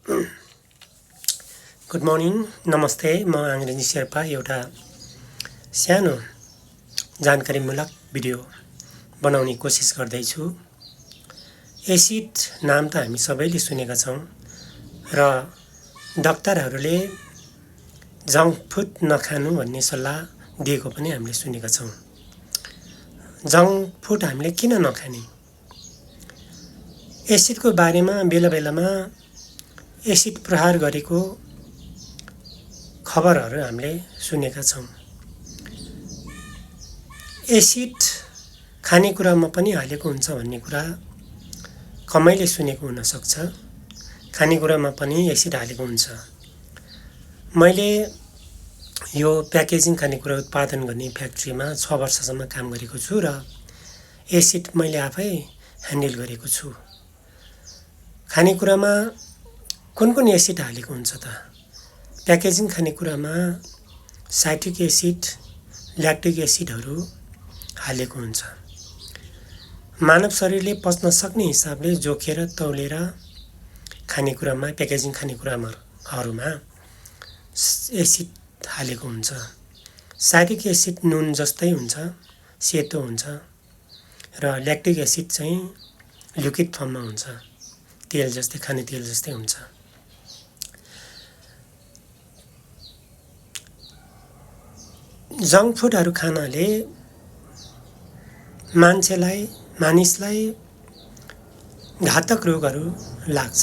Good morning, नमस्ते। म अङ्ग्रेजी शेर्पा एउटा सानो जानकारीमूलक भिडियो बनाउने कोसिस गर्दैछु। एसिड नाम त हामी सबैले सुनेका छौँ र डाक्टरहरूले जङ्क फुड नखानु भन्ने सल्लाह दिएको पनि हामीले सुनेका छौँ। जङ्क फुड हामीले किन नखाने? एसिडको बारेमा बेला बेलामा एसिड प्रहार गरेको खबरहरू हामीले सुनेका छौँ। एसिड खानेकुरामा पनि हालेको हुन्छ भन्ने कुरा कमैले सुनेको हुनसक्छ। खानेकुरामा पनि एसिड हालेको हुन्छ। मैले यो प्याकेजिङ खानेकुरा उत्पादन गर्ने फ्याक्ट्रीमा 6 वर्षसम्म काम गरेको छु र एसिड मैले आफै ह्यान्डल गरेको छु। खानेकुरामा कुन एसिड हालेको हुन्छ त? प्याकेजिङ खानेकुरामा साइट्रिक एसिड, ल्याक्टिक एसिडहरू हालेको हुन्छ। मानव शरीरले पच्न सक्ने हिसाबले जोखेर तौलेर खानेकुरामा, प्याकेजिङ खानेकुराहरूमा एसिड हालेको हुन्छ। साइट्रिक एसिड नुन जस्तै हुन्छ, सेतो हुन्छ र ल्याक्टिक एसिड चाहिँ लिक्विड फर्ममा हुन्छ, तेल जस्तै, खाने तेल जस्तै हुन्छ। जङ्क फुडहरू खानाले मानिसलाई घातक रोगहरू लाग्छ।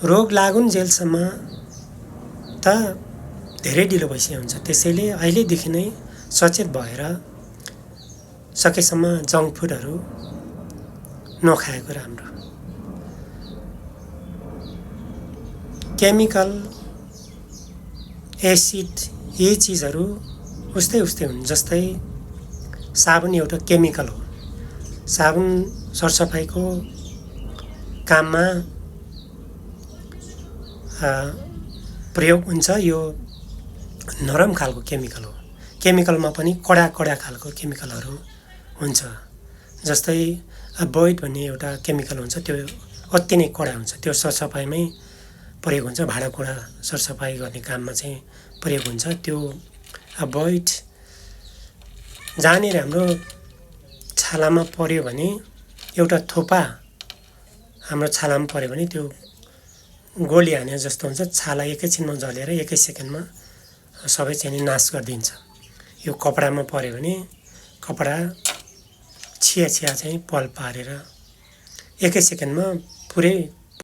रोग लागुन्जेलसम्म त धेरै ढिलो भइसकेको हुन्छ। त्यसैले अहिलेदेखि नै सचेत भएर सकेसम्म जङ्क फुडहरू नखाएको राम्रो। केमिकल, एसिड, यी चिजहरू उस्तै हुन्। जस्तै साबुन एउटा केमिकल हो। साबुन सरसफाइको काममा प्रयोग हुन्छ। यो नरम खालको केमिकल हो। केमिकलमा पनि कडा खालको केमिकलहरू हुन्छ। जस्तै बोइड भन्ने एउटा केमिकल हुन्छ, त्यो अति नै कडा हुन्छ। त्यो सरसफाइमै प्रयोग हुन्छ, भाँडाकुँडा सरसफाइ गर्ने काममा चाहिँ प्रयोग हुन्छ। त्यो बोइड जहाँनिर हाम्रो छालामा पर्यो भने, एउटा थोपा हाम्रो छालामा पर्यो भने त्यो गोली हाने जस्तो हुन्छ। छाला एकैछिनमा जलेर एकै सेकेन्डमा सबै चाहिँ नाश गरिदिन्छ। यो कपडामा पर्यो भने कपडा छिया चाहिँ पल पारेर एकै सेकेन्डमा पुरै